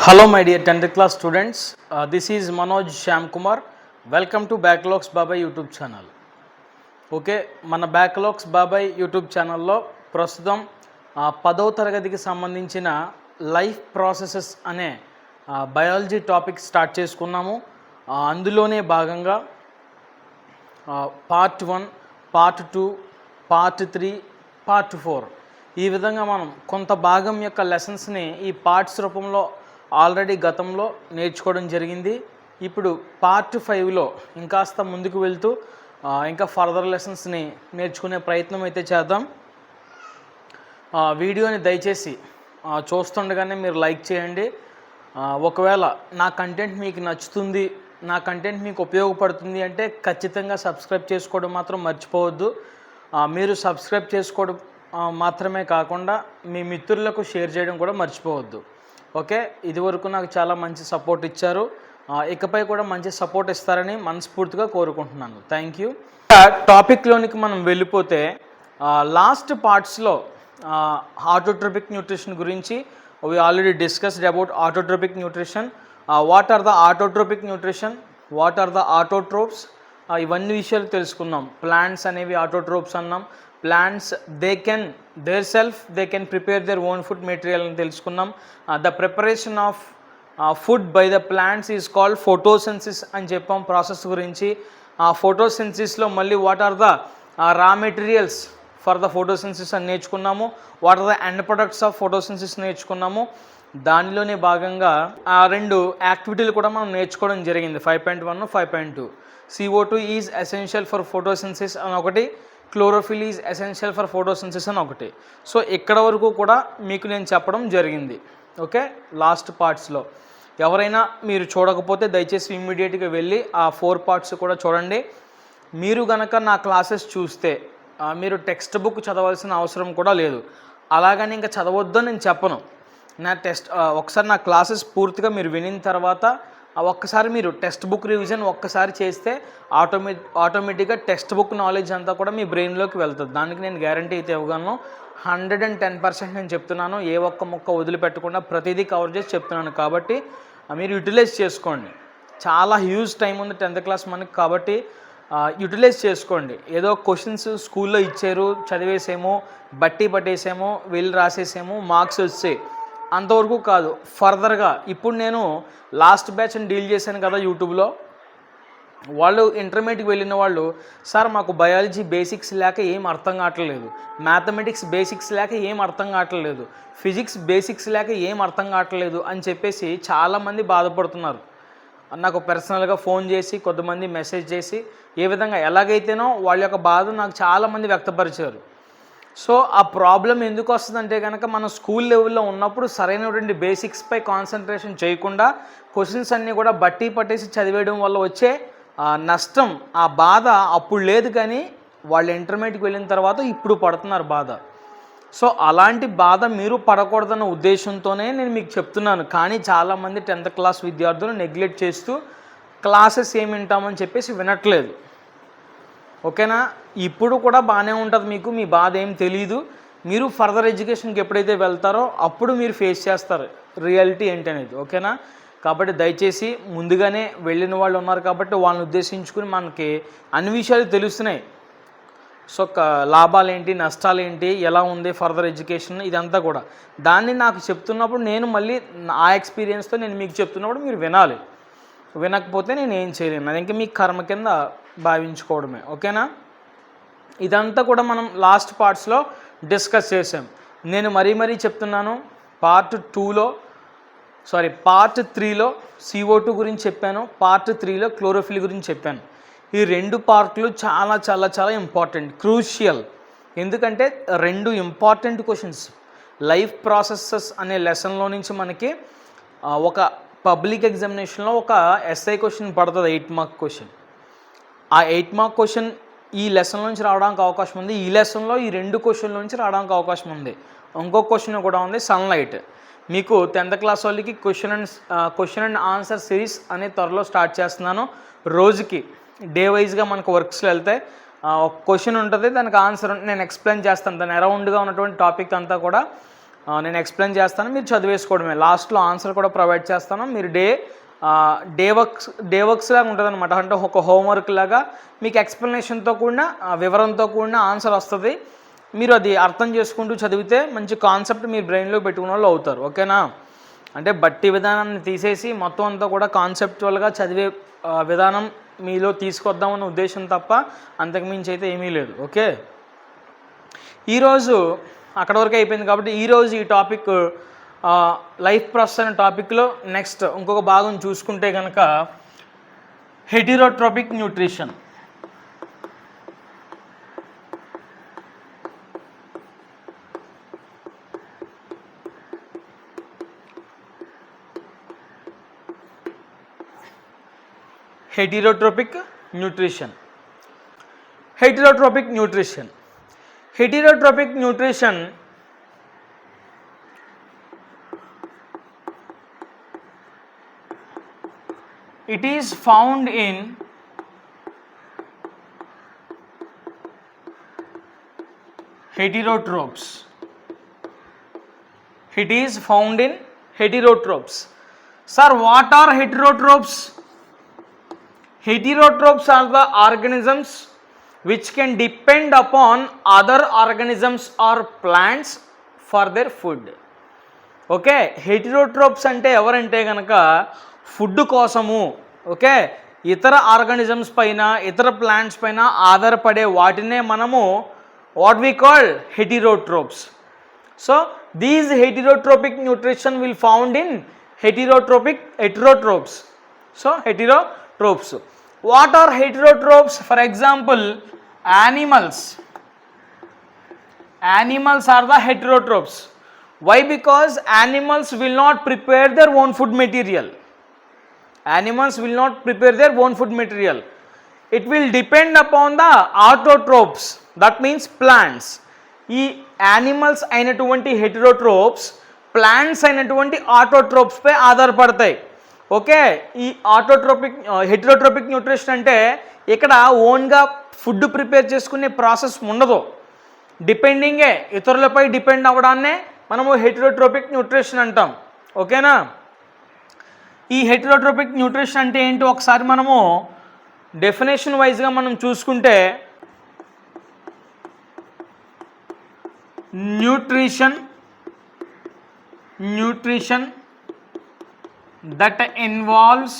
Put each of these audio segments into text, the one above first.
Hello my dear 10th class students, this is Manoj Shyam Kumar. Welcome to Backlogs Babai YouTube channel. Okay, మన backlogs బాబాయ్ YouTube ఛానల్లో ప్రస్తుతం 10వ తరగతికి సంబంధించిన లైఫ్ ప్రాసెసెస్ అనే బయాలజీ టాపిక్ స్టార్ట్ చేసుకున్నాము. అందులోనే భాగంగా పార్ట్ 1, పార్ట్ 2, పార్ట్ 3, పార్ట్ 4 ఈ విధంగా మనం కొంత భాగం యొక్క లెసన్స్ని ఈ పార్ట్స్ రూపంలో ఆల్రెడీ గతంలో నేర్చుకోవడం జరిగింది. ఇప్పుడు పార్ట్ 5లో ఇంకాస్త ముందుకు వెళ్తూ ఇంకా ఫర్దర్ లెసన్స్ని నేర్చుకునే ప్రయత్నం అయితే చేద్దాం. వీడియోని దయచేసి చూస్తుండగానే మీరు లైక్ చేయండి. ఒకవేళ నా కంటెంట్ మీకు నచ్చుతుంది, నా కంటెంట్ మీకు ఉపయోగపడుతుంది అంటే ఖచ్చితంగా సబ్స్క్రైబ్ చేసుకోవడం మాత్రం మర్చిపోవద్దు. మీరు సబ్స్క్రైబ్ చేసుకోవడం మాత్రమే కాకుండా మీ మిత్రులకు షేర్ చేయడం కూడా మర్చిపోవద్దు. ఓకే, ఇదివరకు నాకు చాలా మంచి సపోర్ట్ ఇచ్చారు, ఇకపై కూడా మంచి సపోర్ట్ ఇస్తారని మనస్ఫూర్తిగా కోరుకుంటున్నాను. Thank you. టాపిక్లోనికి మనం వెళ్ళిపోతే లాస్ట్ పార్ట్స్లో ఆటోట్రోపిక్ న్యూట్రిషన్ గురించి we already discussed about autotrophic nutrition. What are the autotrophic nutrition, what are the autotrophs, ఇవన్నీ విషయాలు తెలుసుకున్నాం. ప్లాంట్స్ అనేవి ఆటోట్రోప్స్ అన్నాం. Plants they can prepare their own food material అని తెలుసుకున్నాం. The preparation of food by the plants is called photosynthesis అని చెప్పాం. Process గురించి ఫోటోసిన్సిస్లో మళ్ళీ what are the raw materials for the photosynthesis అని నేర్చుకున్నాము. What are the end products of photosynthesis నేర్చుకున్నాము. దానిలోనే భాగంగా ఆ రెండు యాక్టివిటీలు కూడా మనం నేర్చుకోవడం జరిగింది. 5.1, 5.2. CO2 is essential for photosynthesis అని ఒకటి, chlorophyll is essential for photosynthesis అని ఒకటి. సో ఇక్కడ వరకు కూడా మీకు నేను చెప్పడం జరిగింది. ఓకే, లాస్ట్ పార్ట్స్లో ఎవరైనా మీరు చూడకపోతే దయచేసి ఇమ్మీడియట్గా వెళ్ళి ఆ 4 పార్ట్స్ కూడా చూడండి. మీరు గనక నా క్లాసెస్ చూస్తే మీరు టెక్స్ట్ బుక్ చదవాల్సిన అవసరం కూడా లేదు. అలాగని ఇంకా చదవద్దని నేను చెప్పను. ఒకసారి నా క్లాసెస్ పూర్తిగా మీరు వినిన తర్వాత ఒక్కసారి మీరు టెక్స్ట్ బుక్ రివిజన్ ఒక్కసారి చేస్తే ఆటోమేటిక్గా టెక్స్ట్ బుక్ నాలెడ్జ్ అంతా కూడా మీ బ్రెయిన్లోకి వెళ్తుంది. దానికి నేను గ్యారంటీ అయితే ఇవ్వగలను. 110% నేను చెప్తున్నాను. ఏ ఒక్క ముక్క వదిలిపెట్టకుండా ప్రతిదీ కవర్ చేసి చెప్తున్నాను. కాబట్టి మీరు యూటిలైజ్ చేసుకోండి. చాలా హ్యూజ్ టైం ఉంది 10th క్లాస్ మనకి, కాబట్టి యూటిలైజ్ చేసుకోండి. ఏదో క్వశ్చన్స్ స్కూల్లో ఇచ్చారు, చదివేసేమో, బట్టి పట్టేసేమో, వెళ్ళి రాసేసేమో, మార్క్స్ వచ్చాయి, అంతవరకు కాదు. ఫర్దర్గా ఇప్పుడు నేను లాస్ట్ బ్యాచ్ని డీల్ చేశాను కదా యూట్యూబ్లో, వాళ్ళు ఇంటర్మీడియట్కి వెళ్ళిన వాళ్ళు, సార్ మాకు బయాలజీ బేసిక్స్ లేక ఏం అర్థం కావట్లేదు, మ్యాథమెటిక్స్ బేసిక్స్ లేక ఏం అర్థం కావట్లేదు, ఫిజిక్స్ బేసిక్స్ లేక ఏం అర్థం కావట్లేదు అని చెప్పేసి చాలామంది బాధపడుతున్నారు. నాకు పర్సనల్గా ఫోన్ చేసి, కొంతమంది మెసేజ్ చేసి, ఏ విధంగా ఎలాగైతేనో వాళ్ళ యొక్క బాధ నాకు చాలామంది వ్యక్తపరిచారు. సో ఆ ప్రాబ్లం ఎందుకు వస్తుందంటే కనుక మనం స్కూల్ లెవెల్లో ఉన్నప్పుడు సరైనటువంటి బేసిక్స్పై కాన్సన్ట్రేషన్ చేయకుండా క్వశ్చన్స్ అన్నీ కూడా బట్టి పట్టేసి చదివేయడం వల్ల వచ్చే నష్టం, ఆ బాధ అప్పుడు లేదు, కానీ వాళ్ళు ఇంటర్మీడియట్కి వెళ్ళిన తర్వాత ఇప్పుడు పడుతున్నారు బాధ. సో అలాంటి బాధ మీరు పడకూడదన్న ఉద్దేశంతోనే నేను మీకు చెప్తున్నాను. కానీ చాలామంది 10th క్లాస్ విద్యార్థులు నెగ్లెక్ట్ చేస్తూ క్లాసెస్ ఏమి వింటామని చెప్పేసి వినట్లేదు. ఓకేనా, ఇప్పుడు కూడా బాగానే ఉంటుంది మీకు, మీ బాధ ఏం తెలీదు. మీరు ఫర్దర్ ఎడ్యుకేషన్కి ఎప్పుడైతే వెళ్తారో అప్పుడు మీరు ఫేస్ చేస్తారు రియాలిటీ ఏంటనేది. ఓకేనా, కాబట్టి దయచేసి ముందుగానే వెళ్ళిన వాళ్ళు ఉన్నారు కాబట్టి వాళ్ళని ఉద్దేశించుకుని మనకి అన్ని విషయాలు తెలుస్తున్నాయి. సో లాభాలు ఏంటి, నష్టాలు ఏంటి, ఎలా ఉంది ఫర్దర్ ఎడ్యుకేషన్, ఇదంతా కూడా దాన్ని నాకు చెప్తున్నప్పుడు నేను మళ్ళీ ఆ ఎక్స్పీరియన్స్తో నేను మీకు చెప్తున్నప్పుడు మీరు వినాలి. వినకపోతే నేను ఏం చేయలేను, అది ఇంకా మీ కర్మ కింద భావించుకోవడమే. ఓకేనా, ఇదంతా కూడా మనం లాస్ట్ పార్ట్స్లో డిస్కస్ చేసాం. నేను మరీ చెప్తున్నాను, పార్ట్ 3లో CO2 గురించి చెప్పాను, పార్ట్ 3లో క్లోరోఫిల్ గురించి చెప్పాను. ఈ 2 పార్ట్లు చాలా చాలా చాలా ఇంపార్టెంట్, క్రూషియల్. ఎందుకంటే 2 ఇంపార్టెంట్ క్వశ్చన్స్ లైఫ్ ప్రాసెసెస్ అనే లెసన్లో నుంచి మనకి ఒక పబ్లిక్ ఎగ్జామినేషన్లో ఒక ఎస్ఐ క్వశ్చన్ పడుతుంది, 8 మార్క్ క్వశ్చన్. ఆ 8 మార్క్ క్వశ్చన్ ఈ లెసన్ నుంచి రావడానికి అవకాశం ఉంది. ఈ లెసన్లో ఈ 2 క్వశ్చన్ల నుంచి రావడానికి అవకాశం ఉంది. ఇంకో క్వశ్చన్ కూడా ఉంది, సన్లైట్. మీకు 10th క్లాస్ వాళ్ళకి క్వశ్చన్ అండ్ ఆన్సర్ సిరీస్ అనే త్వరలో స్టార్ట్ చేస్తున్నాను. రోజుకి డే వైజ్గా మనకు వర్క్స్లో వెళ్తాయి. ఒక క్వశ్చన్ ఉంటుంది, దానికి ఆన్సర్ నేను ఎక్స్ప్లెయిన్ చేస్తాను. దాని అరౌండ్గా ఉన్నటువంటి టాపిక్ అంతా కూడా నేను ఎక్స్ప్లెయిన్ చేస్తాను, మీరు చదివేసుకోవడమే. లాస్ట్లో ఆన్సర్ కూడా ప్రొవైడ్ చేస్తాను. మీరు డే వర్క్స్ లాగా ఉంటుంది అనమాట. అంటే ఒక హోంవర్క్ లాగా మీకు ఎక్స్ప్లెనేషన్తో కూడిన వివరంతో కూడిన ఆన్సర్ వస్తుంది. మీరు అది అర్థం చేసుకుంటూ చదివితే మంచి కాన్సెప్ట్ మీ బ్రెయిన్లో పెట్టుకున్న వాళ్ళు అవుతారు. ఓకేనా? అంటే బట్టి విధానాన్ని తీసేసి మొత్తం అంతా కూడా కాన్సెప్చువల్గా చదివే విధానం మీలో తీసుకొద్దామన్న ఉద్దేశం తప్ప అంతకుమించి అయితే ఏమీ లేదు. ఓకే, ఈరోజు అక్కడ వరకు అయిపోయింది కాబట్టి ఈరోజు ఈ టాపిక్ లైఫ్ ప్రాసెస్ అనే టాపిక్లో నెక్స్ట్ ఇంకొక భాగం చూసుకుంటే కనుక heterotrophic nutrition. Heterotropic nutrition. Heterotropic nutrition. Heterotropic nutrition it is found in heterotrophs. It is found in heterotrophs. Sir, what are heterotrophs? Heterotrophs are the organisms which can depend upon other organisms or plants for their food. Okay, heterotrophs అంటే ఎవరంటే కనుక food కోసము, okay, ఇతర organisms పైన ఇతర plants పైన ఆధారపడే వాటినే మనము what we call heterotrophs. So these heterotrophic nutrition will found in heterotrophs. So heterotrophs. What are heterotrophs? For example, animals. Animals are the heterotrophs. Why? Because animals will not prepare their own food material. Animals will not prepare their own food material. It will depend upon the autotrophs. That means plants. ఈ animals అయినటువంటి హెటెరోట్రోప్స్ plants అయినటువంటి autotrophs పై ఆధారపడతాయి. Okay, ఈ హెటెరోట్రోపిక్ nutrition అంటే ఇక్కడ ఓన్గా food prepare చేసుకునే process ఉండదు. డిపెండింగే, ఇతరులపై డిపెండ్ అవ్వడాన్నే మనము హెటెరోట్రోపిక్ న్యూట్రిషన్ అంటాం. ఓకేనా? ఈ హెటెరోట్రోపిక్ న్యూట్రిషన్ అంటే ఏంటో ఒకసారి మనము డెఫినేషన్ వైజ్గా మనం చూసుకుంటే, nutrition that involves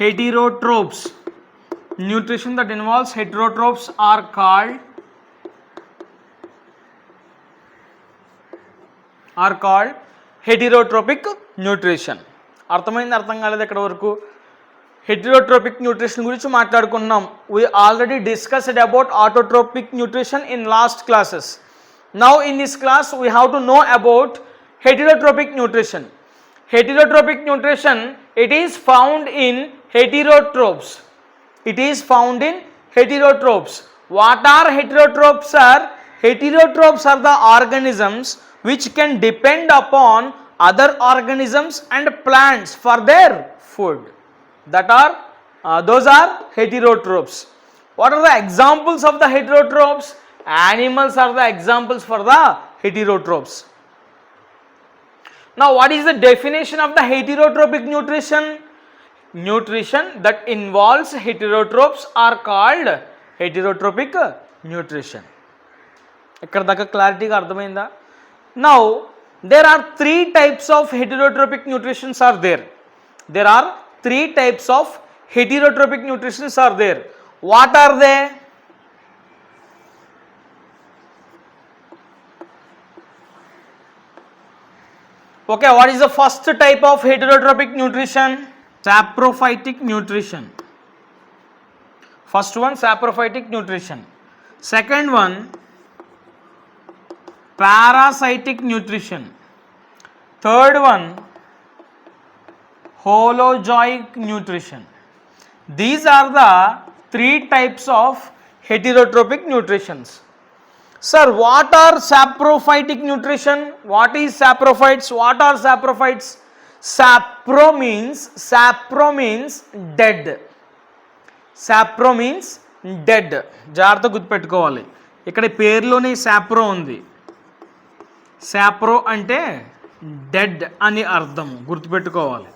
heterotrophs. Nutrition that involves heterotrophs are called heterotropic nutrition. అర్థమైంది? అర్థం కాలేదు ఎక్కడ వరకు? హెటెరోట్రోపిక్ న్యూట్రిషన్ గురించి మాట్లాడుకున్నాం. we already discussed about autotropic nutrition in last classes. Now in this class we have to know about heterotropic nutrition. Heterotropic nutrition, it is found in heterotrophs. What are heterotrophs? Heterotrophs are the organisms which can depend upon other organisms and plants for their food. Those are heterotrophs. What are the examples of the heterotrophs? Animals are the examples for the heterotrophs. Now what is the definition of the heterotropic nutrition? Nutrition that involves heterotrophs are called heterotropic nutrition. ఇక్కడ దాకా క్లారిటీగా అర్థమైందా? Now there are three types of heterotropic nutritions are there. There are three types of heterotropic nutritions are there. What are they? Okay, what is the first type of heterotropic nutrition? Saprophytic nutrition. First one, saprophytic nutrition. Second one, parasitic nutrition. Third one, holozoic nutrition. These are the three types of heterotropic nutritions. Sir, what are saprophytic nutrition? What is saprophytes? What are saprophytes? Sapro means dead. Sapro means dead. జాగ్రత్త గుర్తుపెట్టుకోవాలి, ఇక్కడ పేరులోనే సాప్రో ఉంది. సాప్రో అంటే dead అని అర్థం, గుర్తుపెట్టుకోవాలి.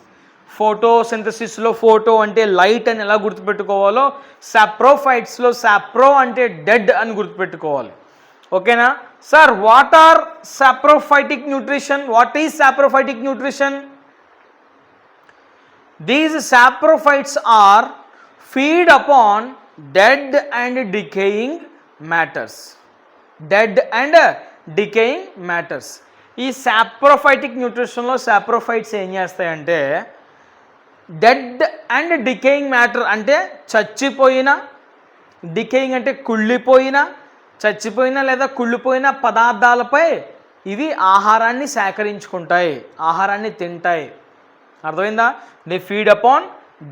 ఫోటోసింథసిస్లో photo అంటే లైట్ అని ఎలా గుర్తుపెట్టుకోవాలో, సాప్రోఫైట్స్లో సాప్రో అంటే డెడ్ అని గుర్తుపెట్టుకోవాలి. ఓకేనా sir? What are saprophytic nutrition? What is saprophytic nutrition? These saprophytes are feed upon dead and decaying matters. Dead and decaying matters. ఈ సాప్రోఫైటిక్ న్యూట్రిషన్లో సాప్రోఫైట్స్ ఏం చేస్తాయంటే డెడ్ అండ్ డికేయింగ్ మ్యాటర్ అంటే చచ్చిపోయిన, డికేయింగ్ అంటే కుళ్ళిపోయిన, చచ్చిపోయిన లేదా కుళ్ళిపోయిన పదార్థాలపై ఇవి ఆహారాన్ని సేకరించుకుంటాయి, ఆహారాన్ని తింటాయి. అర్థమైందా? They feed upon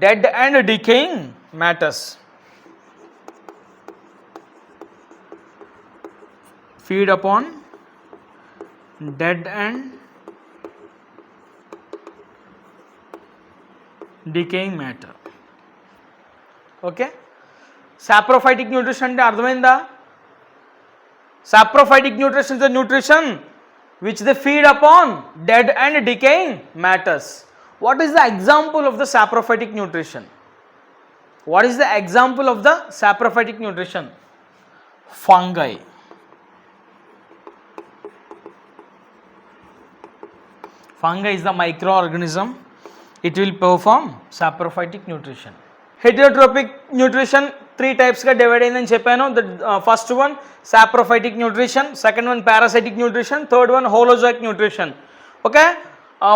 dead and decaying matters. Feed upon dead and decaying matter. Okay, saprophytic nutrition అంటే అర్థమైందా? Saprophytic nutrition is the nutrition which they feed upon dead and decaying matters. What is the example of the saprophytic nutrition? What is the example of the saprophytic nutrition? Fungi. Fungi is the microorganism. It will perform saprophytic nutrition. Heterotrophic nutrition 3 types గా divide అయిందని చెప్పాను. The first one saprophytic nutrition, second one parasitic nutrition, third one holozoic nutrition. Okay,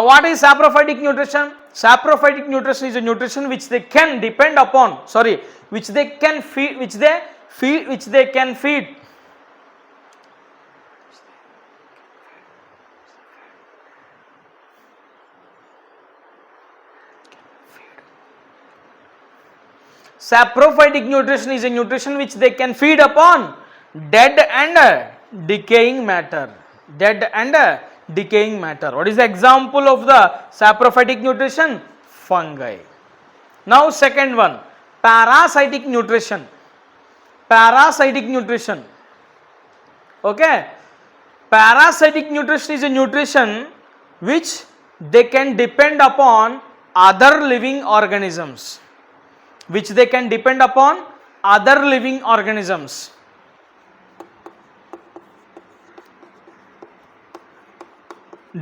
what is saprophytic nutrition? Saprophytic nutrition is a nutrition which they can depend upon, which they can feed. Saprophytic nutrition is a nutrition which they can feed upon dead and decaying matter. Dead and decaying matter. What is the example of the saprophytic nutrition? Fungi. Now second one, parasitic nutrition. Parasitic nutrition. Okay, parasitic nutrition is a nutrition which they can depend upon other living organisms. Which they can depend upon other living organisms.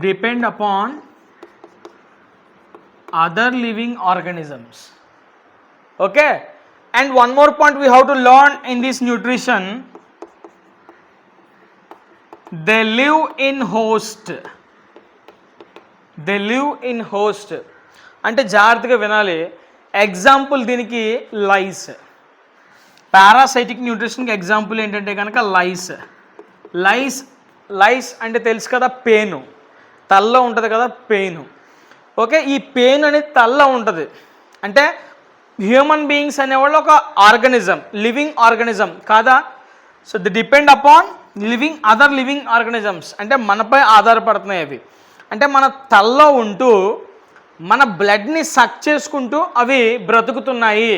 Depend upon other living organisms. Okay, and one more point we have to learn in this nutrition, they live in host. They live in host అంటే జాగ్రత్తగా వినాలి. Example దీనికి లైస్. Parasitic న్యూట్రిషన్కి example ఏంటంటే కనుక లైస్. లైస్ అంటే తెలుసు కదా, పేను, తల్లో ఉంటుంది కదా పెయిన్. ఓకే, ఈ పెయిన్ అనేది తల్లో ఉంటుంది. అంటే హ్యూమన్ బీయింగ్స్ అనేవాళ్ళు ఒక ఆర్గనిజం, లివింగ్ ఆర్గనిజం కాదా? So the depend upon other living organisms, అంటే మనపై ఆధారపడుతున్నాయి అవి. అంటే మన తల్లో ఉంటూ మన బ్లడ్ని సక్ చేసుకుంటూ అవి బ్రతుకుతున్నాయి.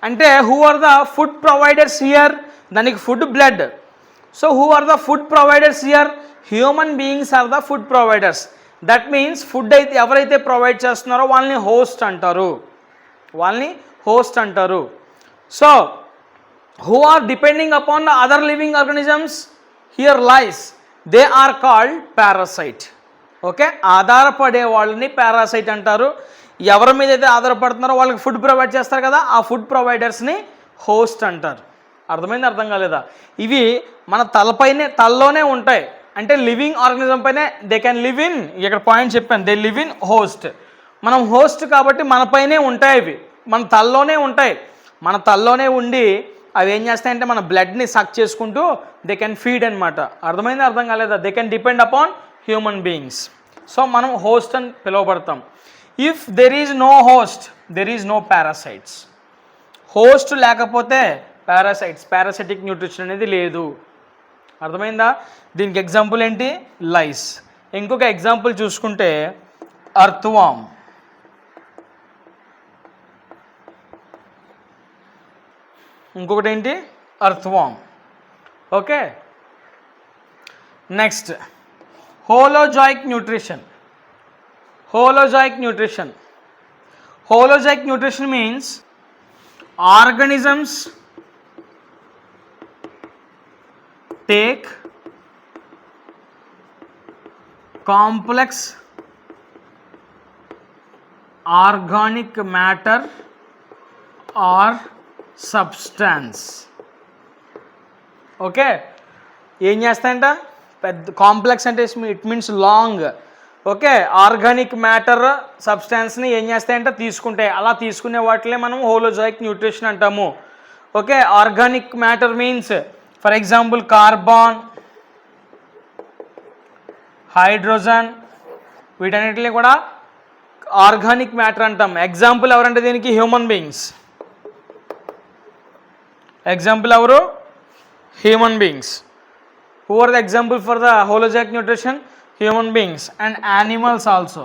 అంటే who are the food providers here? దానికి food blood. So who are the food providers here? Human beings are the food providers. That means food అయితే ఎవరైతే ప్రొవైడ్ చేస్తున్నారో వాళ్ళని హోస్ట్ అంటారు. So who are depending upon the other living organisms? Here lice, they are called parasite. Okay, ఆధారపడే వాళ్ళని parasite అంటారు. ఎవరి మీద అయితే ఆధారపడుతున్నారో వాళ్ళకి ఫుడ్ ప్రొవైడ్ చేస్తారు కదా, ఆ ఫుడ్ ప్రొవైడర్స్ని హోస్ట్ అంటారు. అర్థమైంది? అర్థం కాలేదా? ఇవి మన తలలోనే ఉంటాయి. అంటే లివింగ్ ఆర్గనిజం పైనే దే కెన్ లివ్ ఇన్. ఇక్కడ పాయింట్ చెప్పాను, దే లివ్ ఇన్ హోస్ట్. మనం హోస్ట్ కాబట్టి మన పైనే ఉంటాయి, అవి మన తలలోనే ఉంటాయి. మన తలలోనే ఉండి అవి ఏం చేస్తాయంటే మన బ్లడ్ని సక్ చేసుకుంటూ దే కెన్ ఫీడ్ అనమాట. అర్థమైంది? అర్థం కాలేదా? They can depend upon human beings. So మనం హోస్ట్ అని పిలువబడతాం. If there is no host, there is no parasites. Host లేకపోతే పారాసైటిక్ న్యూట్రిషన్ అనేది లేదు. అర్థమైందా? దీనికి ఎగ్జాంపుల్ ఏంటి? లైస్. ఇంకొక ఎగ్జాంపుల్ చూసుకుంటే అర్త్వామ్. ఇంకొకటి ఏంటి, earthworm. Okay, next holozoic nutrition. Holozoic nutrition. Holozoic nutrition means organisms take complex organic matter or substance. Okay, ఏం చేస్తాయంట, పెద్ద కాంప్లెక్స్ అంటే it means long. Okay, organic matter సబ్స్టాన్స్ని ఏం చేస్తాయంట, తీసుకుంటాయి. అలా తీసుకునే వాటిలే మనం హోలోజాయిక్ న్యూట్రిషన్ అంటాము. Okay, organic matter means for example carbon, hydrogen, వీటన్నిటిని కూడా ఆర్గానిక్ మ్యాటర్ అంటాం. ఎగ్జాంపుల్ ఎవరంటే దీనికి హ్యూమన్ బీయింగ్స్. ఎగ్జాంపుల్ ఎవరు, human beings. Who are the example for the holozoic nutrition? Human beings and animals also.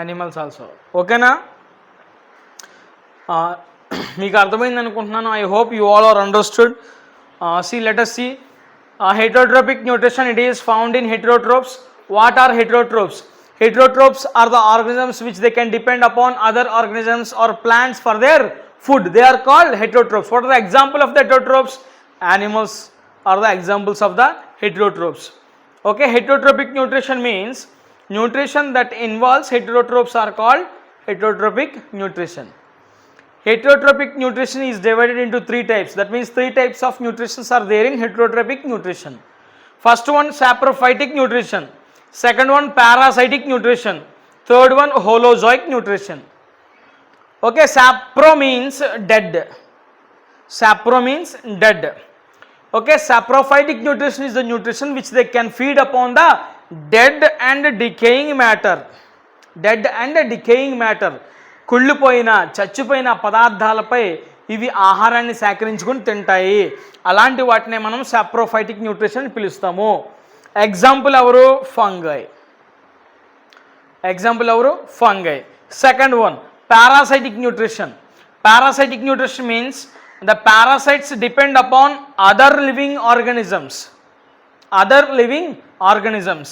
Animals also. ఓకేనా? మీకు అర్థమైంది అనుకుంటున్నాను. I hope you all are understood. See, let us see. Heterotrophic nutrition, it is found in heterotrophs. What are heterotrophs? Heterotrophs are the organisms which they can depend upon other organisms or plants for their food. They are called heterotrophs. What are the example of the heterotrophs? Animals are the examples of the heterotrophs. Okay, heterotrophic nutrition means nutrition that involves heterotrophs are called heterotrophic nutrition. Heterotrophic nutrition is divided into 3 types. That means 3 types of nutrition are there in heterotrophic nutrition. First one, saprophytic nutrition. Second one, parasitic nutrition. Third one, holozoic nutrition. Okay, sapro means dead. Sapro means dead. Okay, saprophytic nutrition is the nutrition which they can feed upon the dead and decaying matter. Dead and decaying matter. కుళ్ళిపోయిన, చచ్చిపోయిన పదార్థాలపై ఇవి ఆహారాన్ని సేకరించుకొని తింటాయి. అలాంటి వాటినే మనం saprophytic nutrition పిలుస్తాము. ఎగ్జాంపుల్ ఎవరు? ఫంగై. ఎగ్జాంపుల్ ఎవరు? Fungi. Second one, parasitic nutrition. Parasitic nutrition means the parasites depend upon other living organisms. Other living organisms.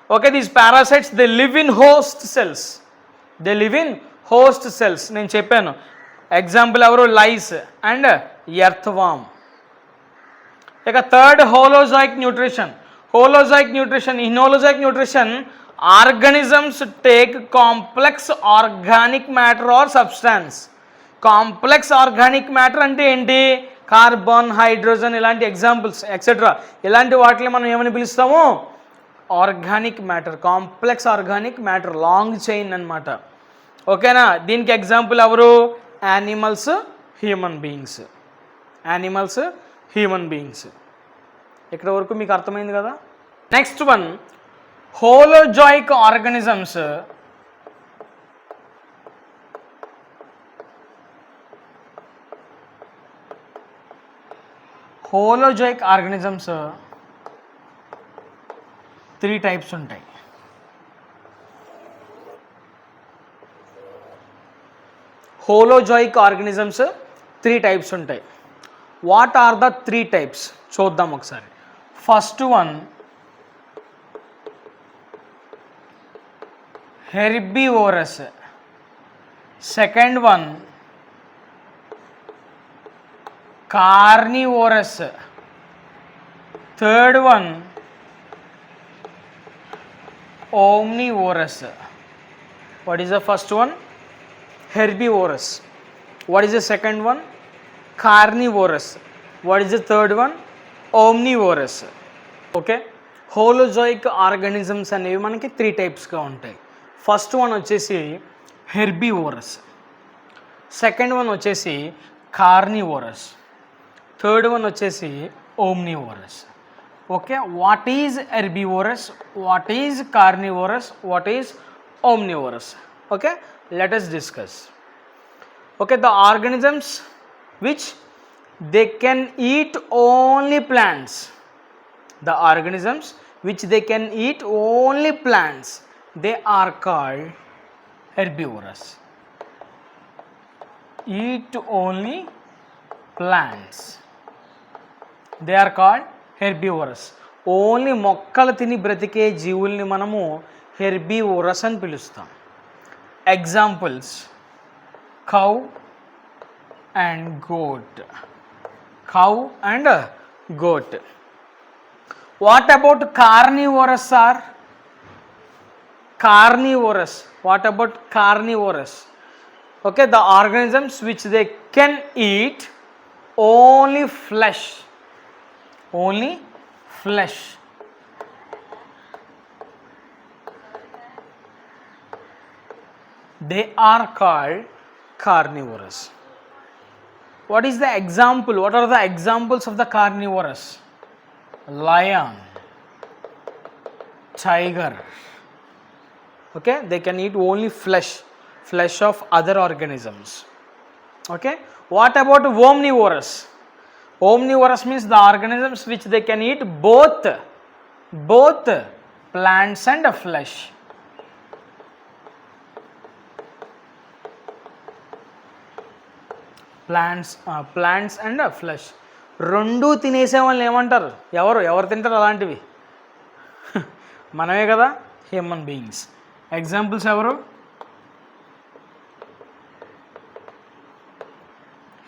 Okay, these parasites, they live in host cells. They live in host cells. నేను చెప్పాను. Example ఎవరు? Lice and earthworm. ఇక third, holozoic nutrition. Holozoic nutrition. In holozoic nutrition organisms take complex organic matter or substance. Complex organic matter అంటే ఏంటి? Carbon, hydrogen, ఇలాంటి examples etcetera. ఇలాంటి వాటిని మనం ఏమని పిలుస్తాము? Organic matter. Complex organic matter, long chain అన్నమాట. ఓకేనా? దీనికి ఎగ్జాంపుల్ ఎవరు? Animals, human beings. Animals, human beings. ఇక్కడ వరకు మీకు అర్థమైంది కదా? Next one, holozoic organisms. Holozoic organisms 3 types ఉంటాయి. హోలోజాయిక్ ఆర్గానిజమ్స్ 3 టైప్స్ ఉంటాయి. What are the 3 types? చూద్దాం ఒకసారి. First one, herbivorous. Second one, carnivorous. Third one, omnivorous. What is the first one? Herbivorous. What is the second one? Carnivorous. What is the third one? Omnivorous. Okay, holozoic organisms అనేవి మనకి 3 టైప్స్గా ఉంటాయి. First one వచ్చేసి herbivorous. Second one వచ్చేసి carnivorous. Third one వచ్చేసి omnivorous. Okay, what is herbivorous, what is carnivorous, what is omnivorous? Okay, let us discuss. Okay, the organisms which they can eat only plants. The organisms which they can eat only plants, they are called herbivorous. eat only plants. They are called herbivores. Only మొక్కలు తిని బ్రతికే జీవుల్ని మనము herbivorous అని పిలుస్తాం. Examples cow and goat. Cow and goat. What about carnivorous, sir? Carnivorous. What about carnivorous? Okay, the organisms which they can eat only flesh. Only flesh. They are called carnivorous. What is the example? What are the examples of the carnivorous? Lion, tiger. Okay, they can eat only flesh of other organisms. Okay, what about omnivorous? Omnivorous means the organisms which they can eat both plants and flesh. Plants and flesh రెండు తినేసే వాళ్ళని ఏమంటారు? ఎవరు తింటారు అలాంటివి? మనమే కదా, human beings. Examples ఎవరు?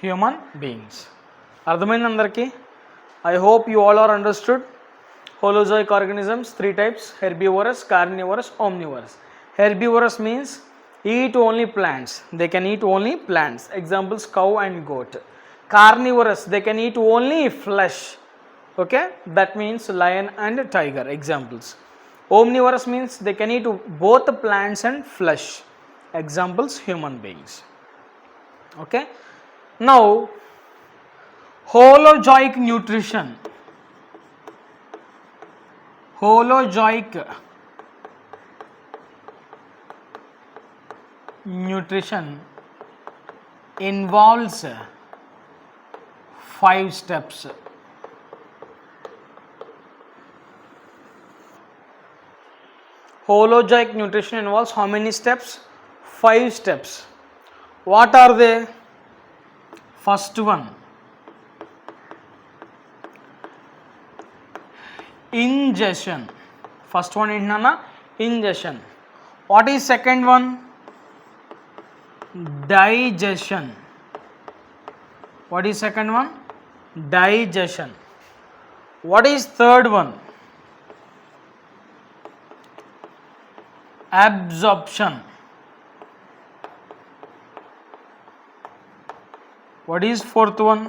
Human beings. అర్థమైంది అందరికీ? I hope you all are understood. Holozoic organisms 3 types: herbivores, carnivorous, omnivorous. Herbivorous means eat only plants. They can eat only plants. Examples cow and goat. Carnivorous, they can eat only flesh. Okay, that means lion and tiger. Examples. Omnivorous means they can eat both plants and flesh. Examples human beings. Okay, now holozoic nutrition. Holozoic nutrition involves 5 steps. Holozoic nutrition involves how many steps? 5 steps. What are they? First one, ingestion. First one ఏంటన్నా? Ingestion. What is second one? Digestion. What is second one? Digestion. What is third one? Absorption. What is fourth one?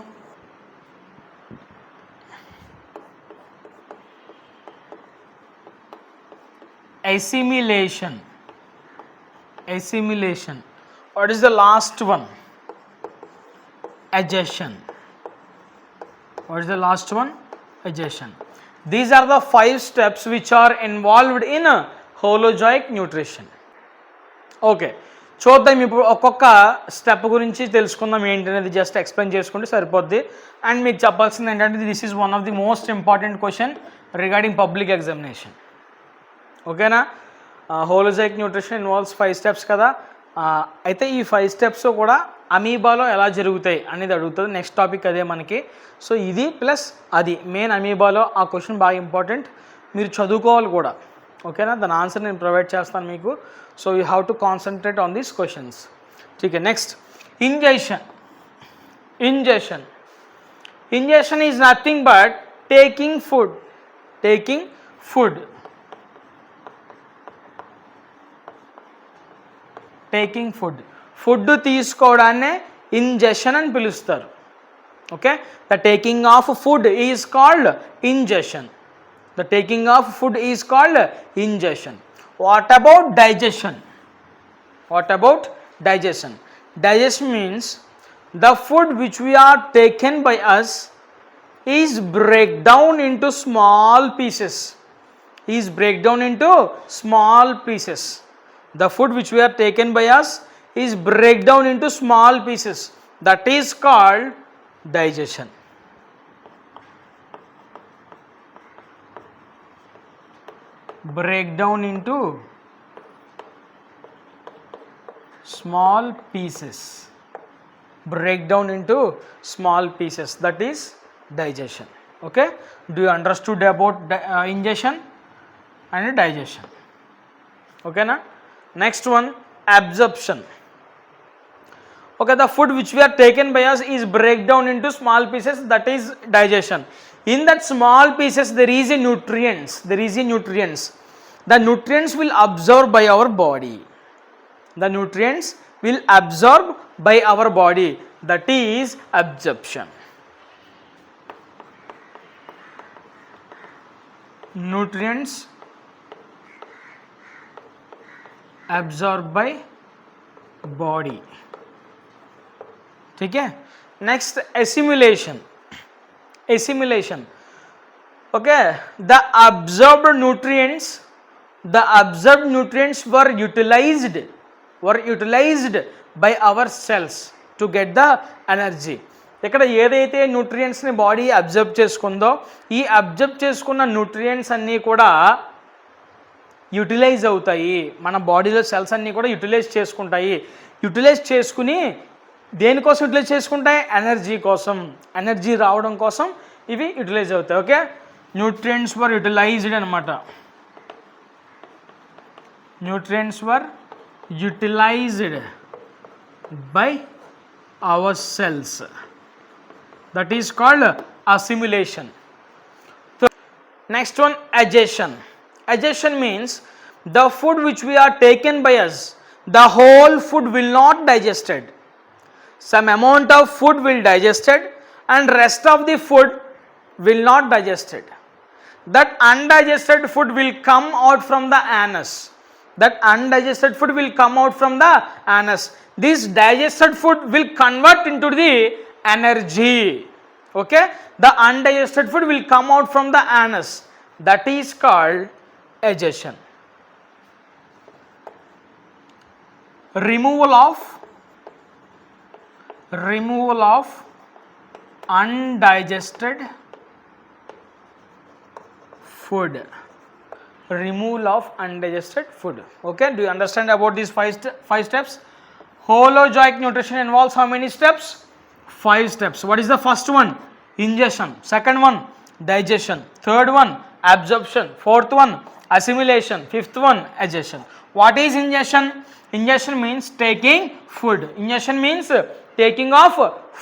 Assimilation. Assimilation. What is the last one? Digestion. What is the last one? Digestion. These are the 5 steps which are involved in holozoic nutrition. Okay, చూద్దాం ఇప్పుడు ఒక్కొక్క step గురించి తెలుసుకుందాం. ఏంటనేది just explain చేసుకుంటే సరిపోద్ది. And మీకు చెప్పాల్సింది ఏంటంటే this is one of the most important question regarding public examination. ఓకేనా? హోలోజోయిక్ న్యూట్రిషన్ ఇన్వాల్వ్స్ 5 steps కదా. అయితే ఈ 5 steps కూడా అమీబాలో ఎలా జరుగుతాయి అనేది అడుగుతుంది. నెక్స్ట్ టాపిక్ అదే మనకి. సో ఇది ప్లస్ అది మెయిన్ అమీబాలో ఆ క్వశ్చన్ బాగా ఇంపార్టెంట్, మీరు చదువుకోవాలి కూడా. ఓకేనా? దాని ఆన్సర్ నేను ప్రొవైడ్ చేస్తాను మీకు. So you have to concentrate on these questions. ठीक है. Next ingestion. Ingestion. Ingestion is nothing but taking food. Taking food. Taking food. ఫుడ్ తీసుకోవడాన్నే ఇంజెషన్ అని పిలుస్తారు. Okay, the taking of food is called ingestion. The taking of food is called ingestion. What about digestion? What about digestion? Digestion means the food which we are taken by us is break down into small pieces. Is break down into small pieces. The food which we are taken by us is break down into small pieces. That is called digestion. Break down into small pieces. break down into small pieces, that is digestion. Okay, do you understood about ingestion and digestion? Okay na. Next one, absorption. Okay, the food which we are taken by us is break down into small pieces, that is digestion. In that small pieces there is a nutrients, the nutrients will absorb by our body, that is absorption. Nutrients absorbed by body. ठीक है. Next, assimilation. Okay, the absorbed nutrients were utilized by our cells to get the energy. ఇక్కడ ఏదైతే న్యూట్రియంట్స్ని body observe చేసుకుందో ఈ observe చేసుకున్న nutrients అన్నీ కూడా utilise అవుతాయి, మన బాడీలో సెల్స్ అన్నీ కూడా యూటిలైజ్ చేసుకుని దేనికోసం యూటిలైజ్ చేసుకుంటాయి, ఎనర్జీ కోసం, ఎనర్జీ రావడం కోసం ఇవి యూటిలైజ్ అవుతాయి. ఓకే, న్యూట్రియంట్స్ వర్ యూటిలైజ్డ్ అనమాట, nutrients were utilized by our cells, that is called assimilation. So next one, adhesion means the food which we are taken by us, the whole food will not digested, some amount of food will digested and rest of the food will not digested. That undigested food will come out from the anus, this digested food will convert into the energy. Okay, the undigested food will come out from the anus, that is called digestion. Removal of undigested food. Okay, do you understand about these five steps? Holozoic nutrition involves how many steps? 5 steps. What is the first one? Ingestion. Second one, digestion. Third one, absorption. Fourth one, assimilation. Fifth one, adhesion. What is ingestion? Ingestion means taking food. Ingestion means taking of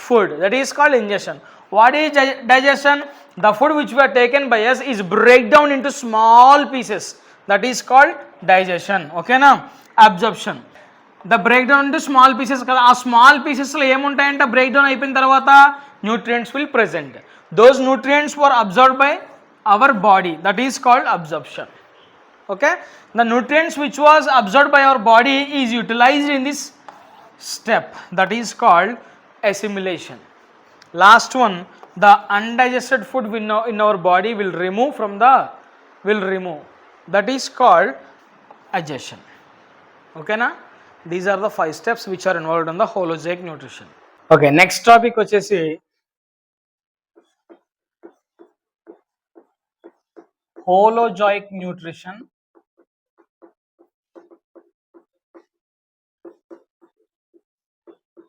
food. That is called ingestion. What is digestion? The food which we are taken by us is break down into small pieces. That is called digestion. Okay na? Absorption. The breakdown into small pieces కదా, ఆ small పీసెస్లో ఏముంటాయంటే breakdown అయిపోయిన తర్వాత nutrients will present, those nutrients were absorbed by our body, that is called absorption. Okay, the nutrients which was absorbed by our body is utilized in this step, that is called assimilation. Last one, the undigested food in our body will remove, that is called adhesion. Okay na? These are the 5 steps which are involved in the holozoic nutrition. Okay, next topic వచ్చేసి holozoic nutrition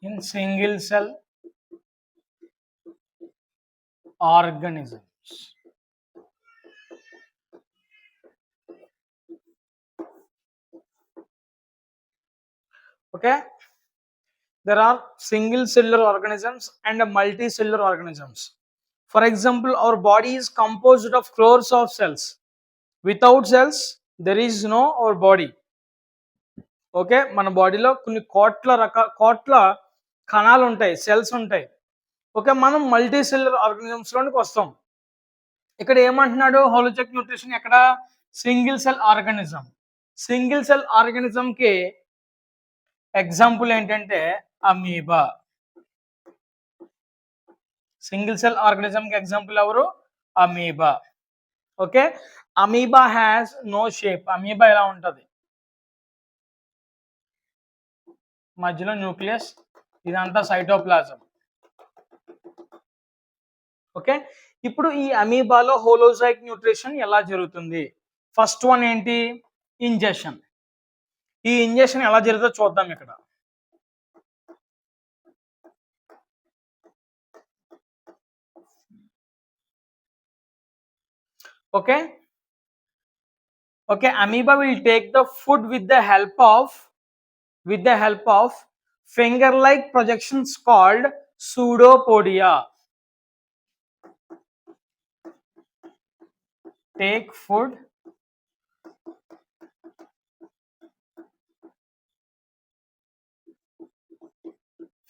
in single cell organisms. Okay, there are single cellular organisms and multicellular organisms. For example, our body is composed of crores of cells. Without cells there is no our body. Okay, మన బాడీలో కొన్ని కోట్ల కణాలు ఉంటాయి, cells ఉంటాయి. Okay, మనం multi cellular ఆర్గానిజమ్స్లోనికి వస్తాం. ఇక్కడ ఏమంటున్నాడు, హోలోజోయిక్ న్యూట్రిషన్ ఎక్కడ, సింగిల్ సెల్ ఆర్గానిజంకి ఎగ్జాంపుల్ ఏంటంటే అమీబా. సింగిల్ సెల్ ఆర్గానిజంకి ఎగ్జాంపుల్ ఎవరు, amoeba. Okay, amoeba has no shape. Amoeba ఎలా ఉంటుంది, మధ్యలో న్యూక్లియస్, ఇదంతా సైటోప్లాజం. ఓకే, ఇప్పుడు ఈ అమీబాలో హోలోజోయిక్ న్యూట్రిషన్ ఎలా జరుగుతుంది? ఫస్ట్ వన్ ఏంటి, ఇంజెక్షన్. ఈ ఇంజెక్షన్ ఎలా జరుగుతుందో చూద్దాం. ఇక్కడ okay okay. Amoeba will take the food with the help of finger like projections called pseudopodia. Take food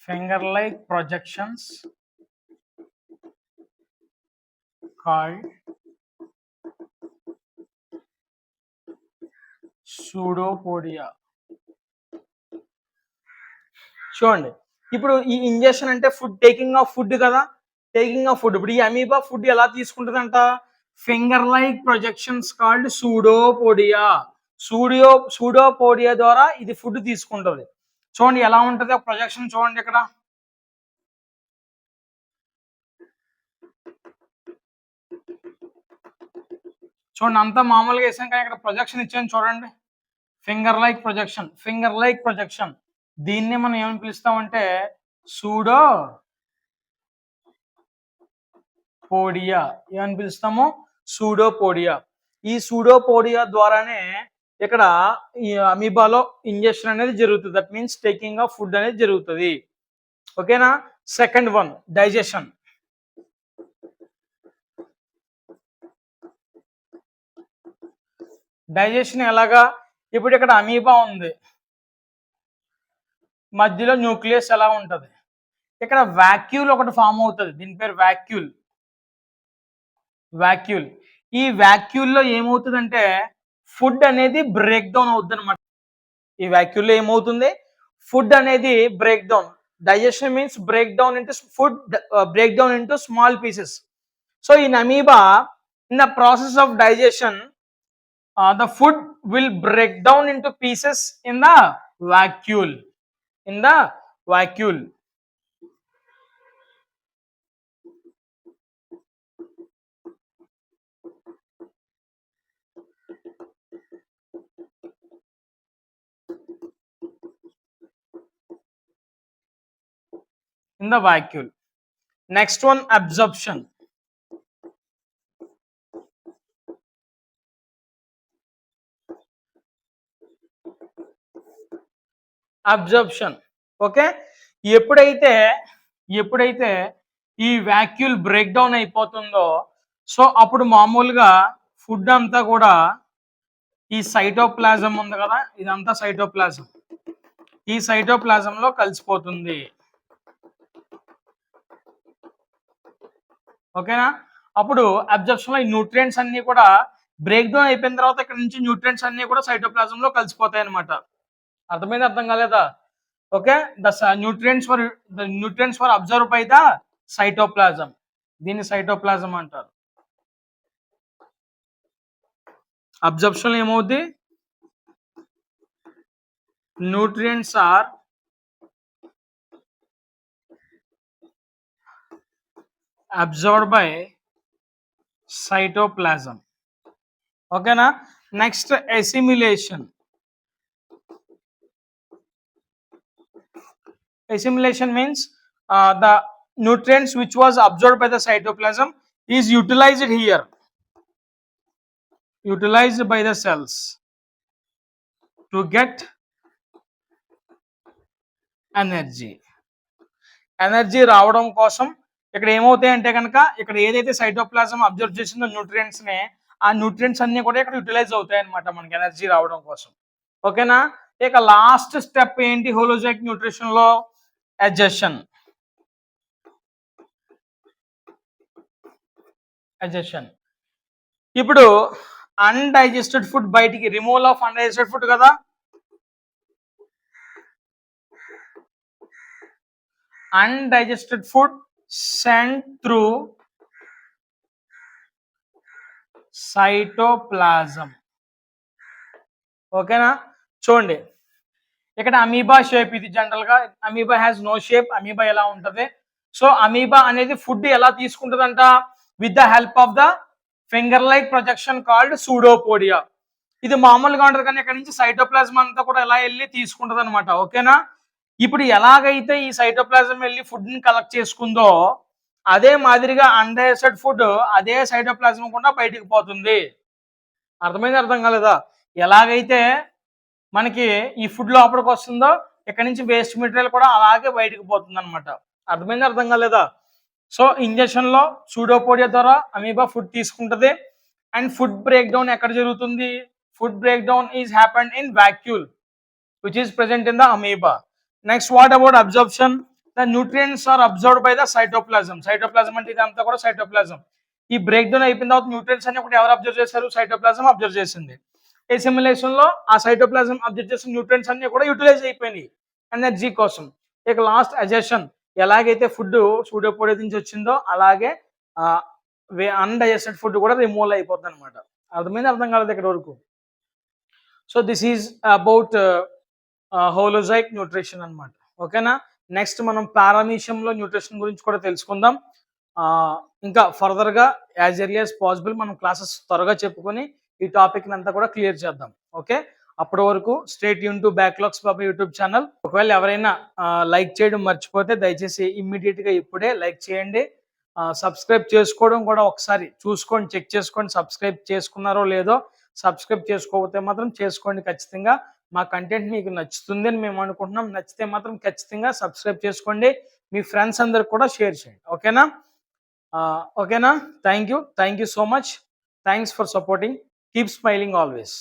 finger like projections called pseudopodia. చూడండి, ఇప్పుడు ఈ ఇంజెక్షన్ అంటే టేకింగ్ ఆఫ్ ఫుడ్ కదా, టేకింగ్ ఆఫ్ ఫుడ్. ఇప్పుడు ఈ అమీబా ఫుడ్ ఎలా తీసుకుంటుందంట? Finger like projections called pseudopodia. Pseudopodia ద్వారా ఇది ఫుడ్ తీసుకుంటుంది. చూడండి ఎలా ఉంటుంది ఆ ప్రొజెక్షన్, చూడండి ఇక్కడ. చూడండి అంతా మామూలుగా వేసాం కానీ ఇక్కడ ప్రొజెక్షన్ ఇచ్చాను చూడండి. Finger like projection. దీన్ని మనం ఏమని పిలుస్తామంటే సూడో పోడియా. ఏమని పిలుస్తాము? సూడోపోడియా. ఈ సూడోపోడియా ద్వారానే ఇక్కడ ఈ అమీబాలో ఇంజెక్షన్ అనేది జరుగుతుంది. That means taking of food అనేది జరుగుతుంది. ఓకేనా? Second one, digestion. డైజెషన్ ఎలాగా? ఇప్పుడు ఇక్కడ అమీబా ఉంది, మధ్యలో న్యూక్లియస్ ఎలా ఉంటుంది, ఇక్కడ వాక్యూల్ ఒకటి ఫామ్ అవుతుంది, దీని పేరు వాక్యూల్. ఈ వాక్యూల్లో ఏమవుతుందంటే ఫుడ్ అనేది బ్రేక్ డౌన్ అవుతుంది అనమాట. ఈ వాక్యూల్లో ఏమవుతుంది? ఫుడ్ అనేది break down. Digestion means break down into food, break down into small pieces. So in amoeba, in the process of digestion, the food will break down into pieces in the vacuole. In the vacuole. In the vacuole. Next one, absorption. Absorption. Okay, ఎప్పుడైతే ఈ vacuole break down అయిపోతుందో, so అప్పుడు మామూలుగా food అంతా కూడా ఈ cytoplasm ఉంది కదా, ఇదంతా సైటోప్లాజం, ఈ సైటోప్లాజంలో కలిసిపోతుంది. ఓకేనా? అప్పుడు అబ్జర్ప్షన్ లో ఈ న్యూట్రియంట్స్ అన్ని కూడా బ్రేక్ డౌన్ అయిపోయిన తర్వాత ఇక్కడ నుంచి న్యూట్రియంట్స్ అన్ని కూడా సైటోప్లాజంలో కలిసిపోతాయి అనమాట. అర్థమైంది? అర్థం కాలేదా? Okay, the nutrients for absorb by the cytoplasm. దీన్ని సైటోప్లాజం అంటారు. అబ్జర్ప్షన్ ఏమవుద్ది? Nutrients are absorbed by cytoplasm. ఓకేనా? Next, assimilation. Assimilation means the nutrients which was absorbed by the cytoplasm is utilized here, utilized by the cells to get energy. Energy రావడం కోసం ఇక్కడ ఏమవుతాయంటే కనుక, ఇక్కడ ఏదైతే సైటోప్లాజం అబ్జర్వ్ చేసిందో nutrients ని, ఆ న్యూట్రియంట్స్ అన్ని కూడా ఇక్కడ యూటిలైజ్ అవుతాయి అనమాట మనకి ఎనర్జీ రావడం కోసం. ఓకేనా? ఇక లాస్ట్ స్టెప్ ఏంటి హోలోజైక్ న్యూట్రిషన్ లో? అడ్జెషన్. ఇప్పుడు అన్డైజెస్టెడ్ ఫుడ్ బయటికి, రిమూవల్ ఆఫ్ అన్డైజెస్టెడ్ ఫుడ్ కదా, undigested food sent through cytoplasm. ఓకేనా? చూడండి ఇక్కడ అమీబా షేప్, ఇది జనరల్ గా amoeba has no shape. Amoeba ఎలా ఉంటది? సో అమీబా అనేది ఫుడ్ ఎలా తీసుకుంటుందంట? With the help of the finger like projection called pseudopodia. ఇది మామూలుగా ఉంటుంది కానీ ఇక్కడ నుంచి సైటోప్లాజం అంతా కూడా ఎలా వెళ్ళి తీసుకుంటది అనమాట. ఓకేనా? ఇప్పుడు ఎలాగైతే ఈ సైటోప్లాజం వెళ్ళి ఫుడ్ ని కలెక్ట్ చేసుకుందో, అదే మాదిరిగా అన్డైజెస్టెడ్ ఫుడ్ అదే సైటోప్లాజం గుండా బయటికి పోతుంది. అర్థమైందా? అర్థం కాలేదా? ఎలాగైతే మనకి ఈ ఫుడ్ లోపలికి వస్తుందో ఇక్కడ నుంచి వేస్ట్ మెటీరియల్ కూడా అలాగే బయటకు పోతుంది అనమాట. అర్థమైందా? అర్థం కాలేదా? సో ఇంజెక్షన్లో సూడోపోడియా ద్వారా అమీబా ఫుడ్ తీసుకుంటుంది. అండ్ ఫుడ్ బ్రేక్ డౌన్ ఎక్కడ జరుగుతుంది? Food break down is happened in vacuole which is present in the amoeba. Next, what about absorption? The nutrients are absorbed by the cytoplasm. Cytoplasm అంటే ఇదంతా కూడా cytoplasm. ఈ break down అయిపోయిన తర్వాత nutrients అన్ని ఒకటి ఎవరు అబ్జర్వ్ చేశారు? సైటోప్లాజం అబ్జర్వ్ చేసింది. ఎసిమిలేషన్ లో ఆ సైటోప్లాజం అబ్జర్వ్ చేసిన న్యూట్రియన్స్ అన్ని కూడా యూటిలైజ్ అయిపోయినాయి ఎనర్జీ కోసం. ఇక లాస్ట్ అజెషన్, ఎలాగైతే ఫుడ్ సూడోపోడియా నుంచి వచ్చిందో అలాగే అన్డైజెస్టెడ్ ఫుడ్ కూడా రిమూవ్ అయిపోతుంది అనమాట. అర్థమైంది? అర్థం కాలేదు ఇక్కడ వరకు? So this is about holozoic nutrition అనమాట. ఓకేనా? నెక్స్ట్ మనం పారామీషియంలో న్యూట్రిషన్ గురించి కూడా తెలుసుకుందాం. ఇంకా ఫర్దర్గా యాజ్ ఎర్లీ యాజ్ పాసిబుల్ మనం క్లాసెస్ త్వరగా చెప్పుకొని ఈ టాపిక్ అంతా కూడా క్లియర్ చేద్దాం. ఓకే, అప్పటి వరకు straight Yoon to backlogs Baba YouTube channel. ఒకవేళ ఎవరైనా లైక్ చేయడం మర్చిపోతే దయచేసి ఇమ్మీడియట్గా ఇప్పుడే లైక్ చేయండి. సబ్స్క్రైబ్ చేసుకోవడం కూడా ఒకసారి చూసుకోండి, చెక్ చేసుకోండి సబ్స్క్రైబ్ చేసుకున్నారో లేదో. సబ్స్క్రైబ్ చేసుకోకపోతే మాత్రం చేసుకోండి ఖచ్చితంగా. మా కంటెంట్ మీకు నచ్చుతుంది అని మేము అనుకుంటున్నాం. నచ్చితే మాత్రం ఖచ్చితంగా సబ్స్క్రైబ్ చేసుకోండి, మీ ఫ్రెండ్స్ అందరికి కూడా షేర్ చేయండి. ఓకేనా? ఓకేనా? Thank you so much. Thanks for supporting. Keep smiling always.